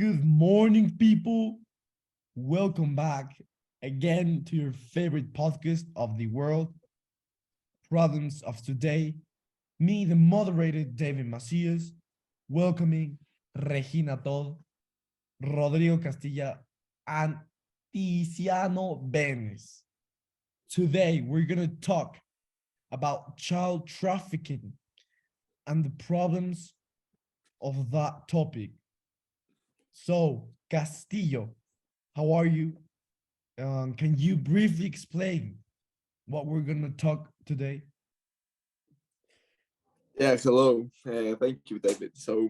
Good morning, people. Welcome back again to your favorite podcast of the world, Problems of Today. Me, the moderator, David Macias, welcoming Regina Todd, Rodrigo Castilla, and Tiziano Benes. Today, we're going to talk about child trafficking and the problems of that topic. So, Castillo, how are you? Can you briefly explain what we're going to talk today? Yeah, hello. Thank you, David. So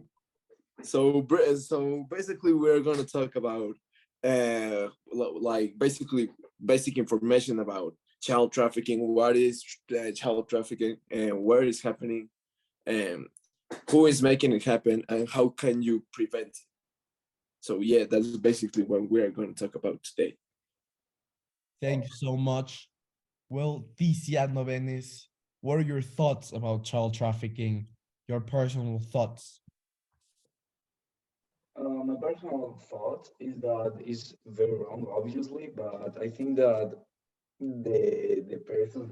basically, we're going to talk about like basically basic information about child trafficking. What is child trafficking, and where is happening, and who is making it happen, and how can you prevent it? So yeah, that's basically what we are going to talk about today. Thank you so much. Well, Tiziano Benes, what are your thoughts about child trafficking? Your personal thoughts? My personal thought is that is very wrong, obviously, but I think that the person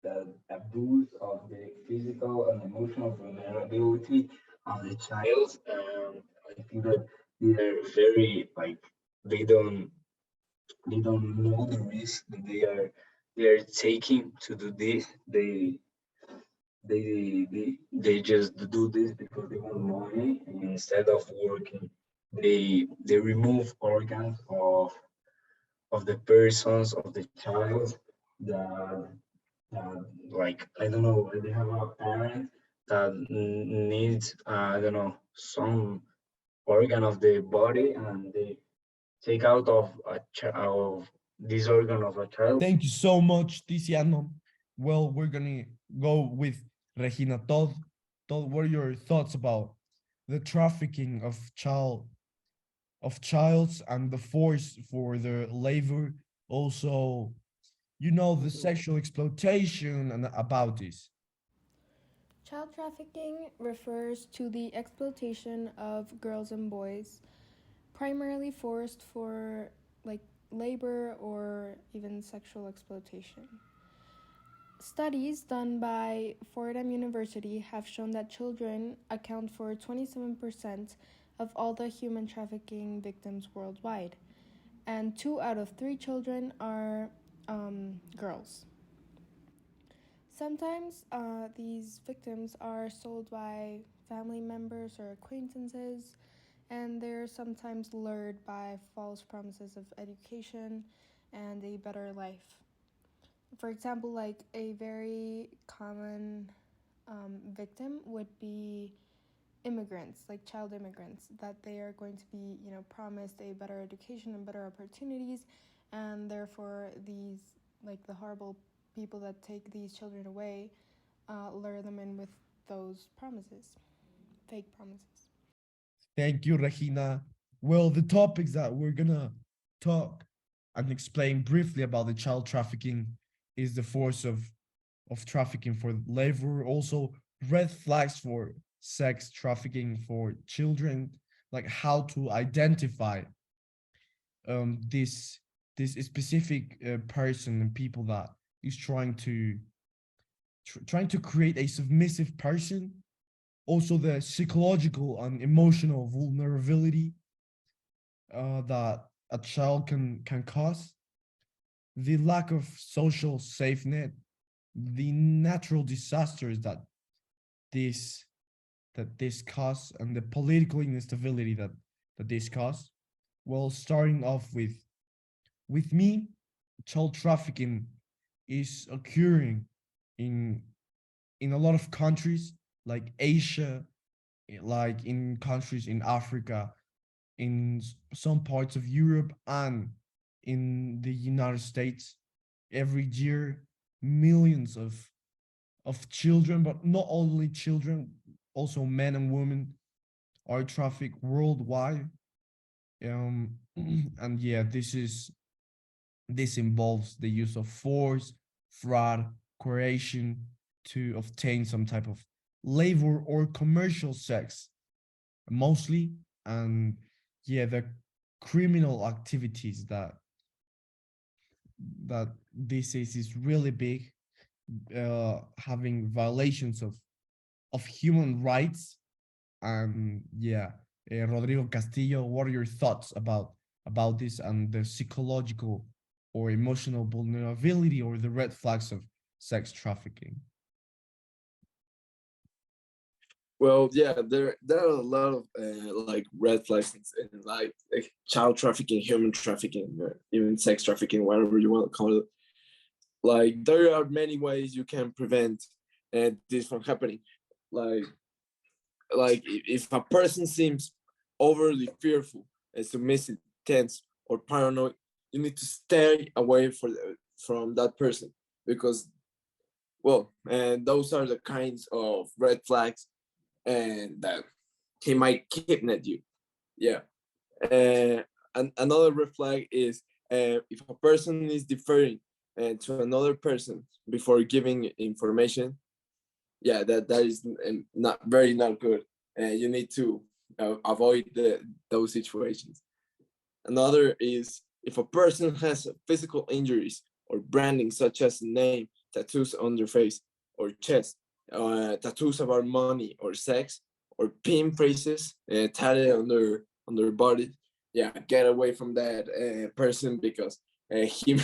that abuse of the physical and emotional vulnerability of the child, I think that they're very like they don't they don't know the risk that they are taking to do this. They just do this because they want money instead of working. They remove organs of the persons of the child that like I don't know, they have a parent that needs I don't know, some organ of the body, and they take out of this organ of a child. Thank you so much, Tiziano. Well, we're going to go with Regina Todd. Todd, what are your thoughts about the trafficking of childs and the force for their labor? Also, the sexual exploitation and about this. Child trafficking refers to the exploitation of girls and boys, primarily forced for like labor or even sexual exploitation. Studies done by Fordham University have shown that children account for 27% of all the human trafficking victims worldwide, and 2 out of 3 children are girls. Sometimes these victims are sold by family members or acquaintances, and they're sometimes lured by false promises of education and a better life. For example, like a very common victim would be immigrants, like child immigrants, that they are going to be, promised a better education and better opportunities, and therefore these, like the horrible people that take these children away, lure them in with those promises, fake promises. Thank you, Regina. Well, the topics that we're gonna talk and explain briefly about the child trafficking is the force of trafficking for labor, also red flags for sex trafficking for children, like how to identify this specific person and people that is trying to create a submissive person, also the psychological and emotional vulnerability that a child can cause, the lack of social safe net, the natural disasters this this cause, and the political instability that this cause. Well, starting off with me, child trafficking is occurring in in a lot of countries like Asia, like in countries in Africa, in some parts of Europe, and in the United States. Every year, millions of children, but not only children, also men and women are trafficked worldwide. And yeah, this involves the use of force, fraud, coercion to obtain some type of labor or commercial sex, mostly. And yeah, the criminal activities that this is really big, having violations of human rights. And yeah, Rodrigo Castillo, what are your thoughts about this and the psychological or emotional vulnerability or the red flags of sex trafficking? Well, yeah, there are a lot of like red flags in like child trafficking, human trafficking, or even sex trafficking, whatever you want to call it. Like there are many ways you can prevent this from happening. Like if a person seems overly fearful and submissive, tense, or paranoid, you need to stay away from that person because, well, and those are the kinds of red flags and that he might kidnap you. Yeah. And another red flag is if a person is deferring to another person before giving information. Yeah, that is not good. And you need to avoid those situations. Another is if a person has physical injuries or branding, such as name, tattoos on their face or chest, tattoos about money or sex, or pin phrases tatted on their body. Yeah, get away from that person because he,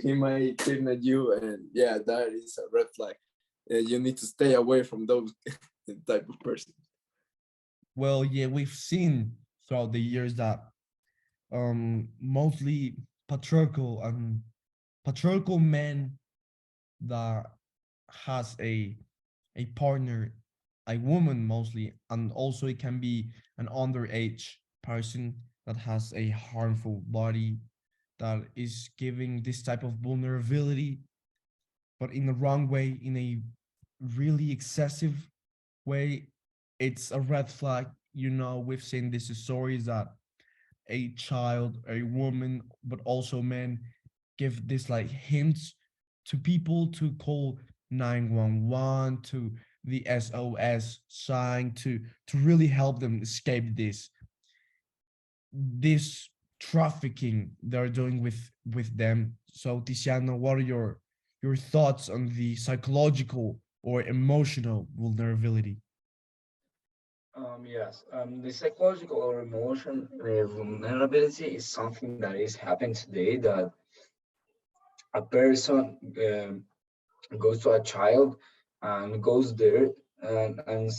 he might kidnap you, and yeah, that is a red flag. You need to stay away from those type of persons. Well, yeah, we've seen throughout the years that mostly patriarchal men that has a partner, a woman mostly, and also it can be an underage person that has a harmful body that is giving this type of vulnerability, but in the wrong way, in a really excessive way. It's a red flag. You know, we've seen these stories that a child, a woman, but also men give this like hints to people to call 911, to the SOS sign, to really help them escape this trafficking they're doing with them. So Tiziano, what are your thoughts on the psychological or emotional vulnerability? Yes, the psychological or emotion vulnerability is something that is happening today, that a person goes to a child and goes there and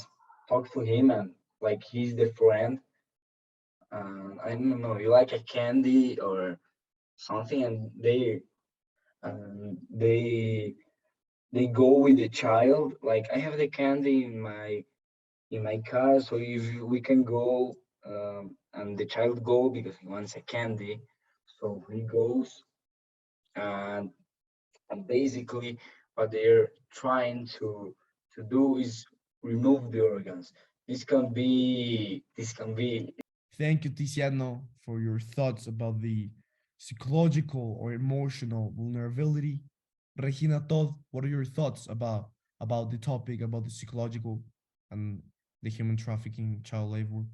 talk to him, and like he's the friend, and I don't know, you like a candy or something, and um, they they go with the child, like, I have the candy in my car, so if we can go, and the child go because he wants a candy, so he goes, and basically what they're trying to do is remove the organs. This can be Thank you, Tiziano, for your thoughts about the psychological or emotional vulnerability. Regina Todd, what are your thoughts about the topic, about the psychological and the human trafficking, child labor?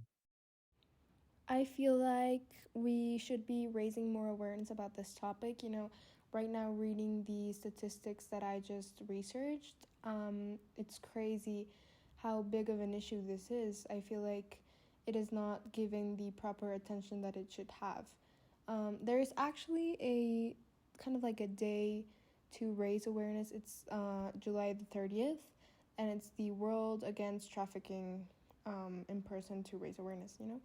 I feel like we should be raising more awareness about this topic. You know, right now, reading the statistics that I just researched, it's crazy how big of an issue this is. I feel like it is not giving the proper attention that it should have. There is actually a kind of like a day to raise awareness. It's July the 30th, and it's the World Against Trafficking in person to raise awareness, you know?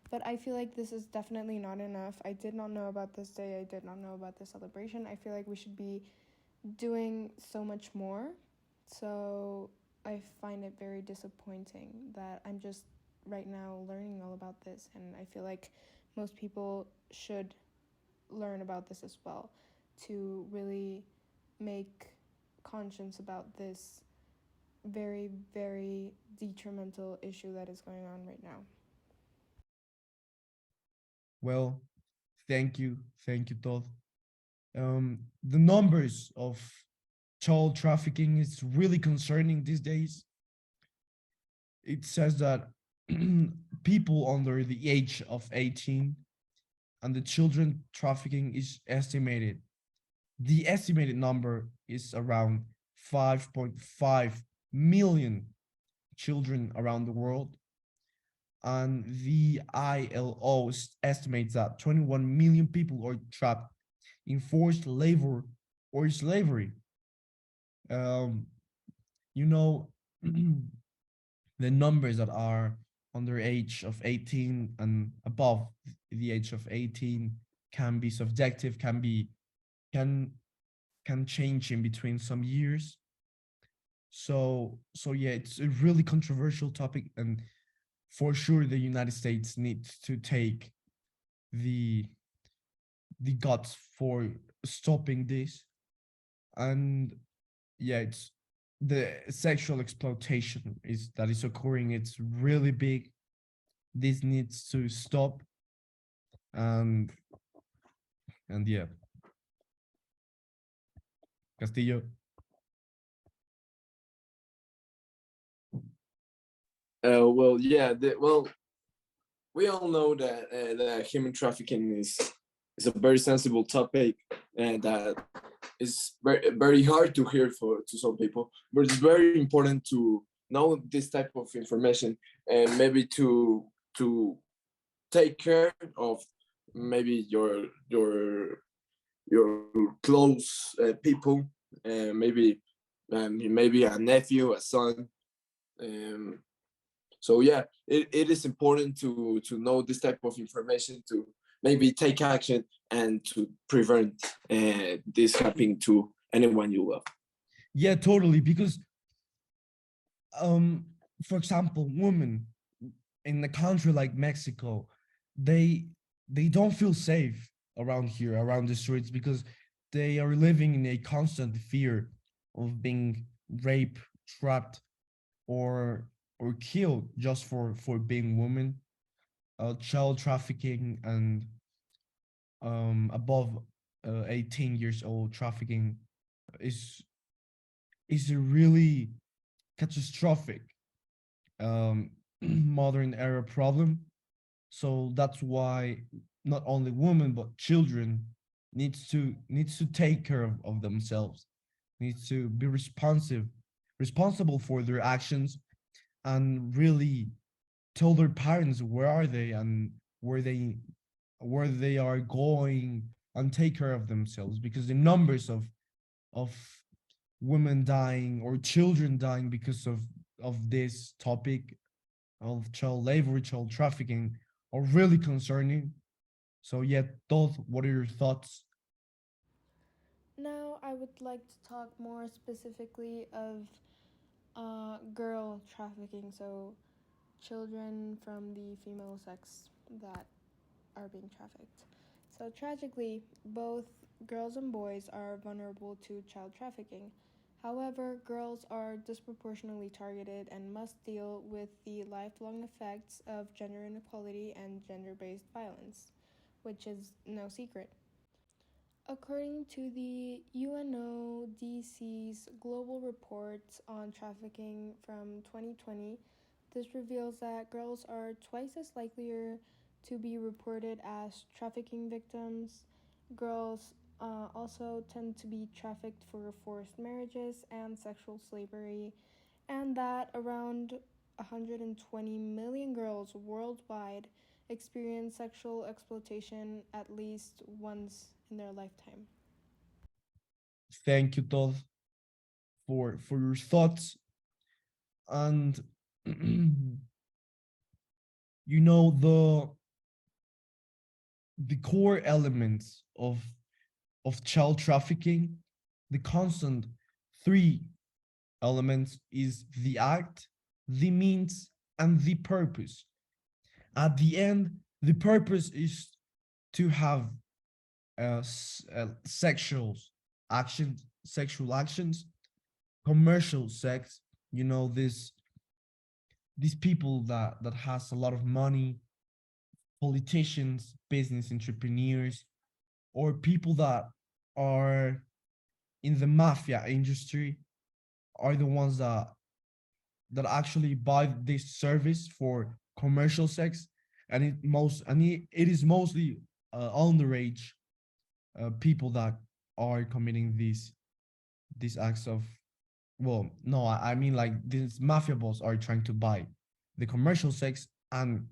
But I feel like this is definitely not enough. I did not know about this day. I did not know about this celebration. I feel like we should be doing so much more. So I find it very disappointing that I'm just right now learning all about this. And I feel like most people should learn about this as well to really make conscience about this very, very detrimental issue that is going on right now. Well, thank you, Todd. The numbers of child trafficking is really concerning these days. It says that people under the age of 18, and the children trafficking is estimated. The estimated number is around 5.5 million children around the world. And the ILO estimates that 21 million people are trapped in forced labor or slavery. Um, you know, the numbers that are under age of 18 and above the age of 18 can be subjective, can can change in between some years. So yeah, it's a really controversial topic, and for sure the United States needs to take the the guts for stopping this. And yeah, it's the sexual exploitation is that is occurring. It's really big. This needs to stop. And and yeah, Castillo. Well, yeah. Well, we all know that human trafficking is a very sensible topic, and that is very hard to hear for to some people. But it's very important to know this type of information, and maybe to take care of maybe your close people, and maybe a nephew, a son. Um, so yeah, it is important to know this type of information, to maybe take action and to prevent this happening to anyone you love. Yeah, totally. Because um, for example, women in a country like Mexico, they they don't feel safe around here, around the streets, because they are living in a constant fear of being raped, trapped, or killed just for being women. Child trafficking and above 18 years old trafficking is a really catastrophic modern era problem. So that's why not only women but children needs to take care of themselves, needs to be responsible for their actions, and really tell their parents where are they and where they are going, and take care of themselves, because the numbers of women dying or children dying because of this topic of child labor, child trafficking, are really concerning. So yeah, thought, what are your thoughts? Now, I would like to talk more specifically of girl trafficking, so children from the female sex that are being trafficked. So, tragically, both girls and boys are vulnerable to child trafficking. However, girls are disproportionately targeted and must deal with the lifelong effects of gender inequality and gender based violence, which is no secret. According to the UNODC's Global Report on Trafficking from 2020, this reveals that girls are twice as likelier to be reported as trafficking victims. Girls also tend to be trafficked for forced marriages and sexual slavery, and that around 120 million girls worldwide experience sexual exploitation at least once in their lifetime. Thank you, Todd, for your thoughts. And you know, the core elements of child trafficking, the constant three elements, is the act, the means, and the purpose. At the end, the purpose is to have sexual actions, commercial sex. You know, these people that has a lot of money, politicians, business entrepreneurs, or people that are in the mafia industry, are the ones that actually buy this service for commercial sex, and it is mostly underage people that are committing these acts of, well, no, I mean like these mafia boss are trying to buy the commercial sex, and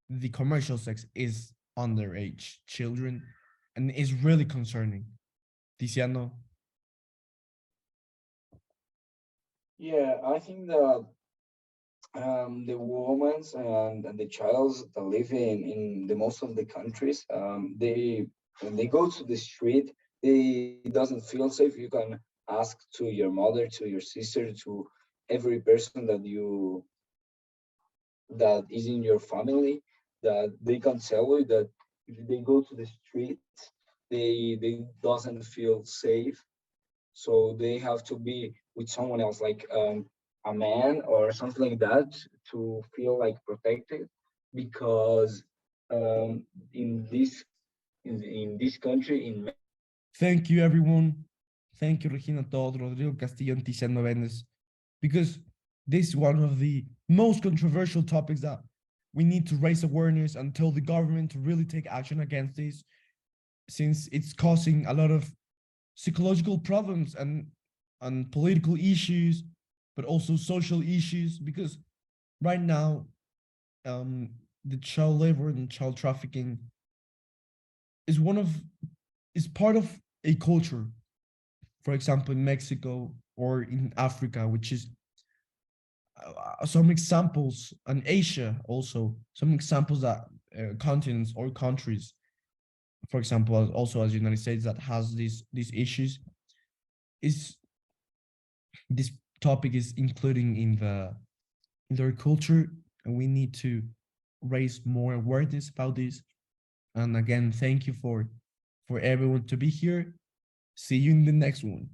the commercial sex is underage children, and it's really concerning. Tiziano. Yeah, I think that the women and the childs that live in the most of the countries, they when they go to the street, they doesn't feel safe. You can ask to your mother, to your sister, to every person that is in your family, that they can tell you that if they go to the streets, they doesn't feel safe. So they have to be with someone else, like a man or something like that, to feel like protected, because in this country, in Thank you, everyone. Thank you, Regina Todd, Rodrigo Castillo, and Tiziano Vendes, because this is one of the most controversial topics that we need to raise awareness and tell the government to really take action against this, since it's causing a lot of psychological problems and political issues, but also social issues. Because right now, um, the child labor and child trafficking is one of is part of a culture. For example, in Mexico or in Africa, which is some examples, and Asia also, some examples that continents or countries, for example, also as United States, that has these issues, is this topic is including in their culture, and we need to raise more awareness about this. And again, thank you for everyone to be here. See you in the next one.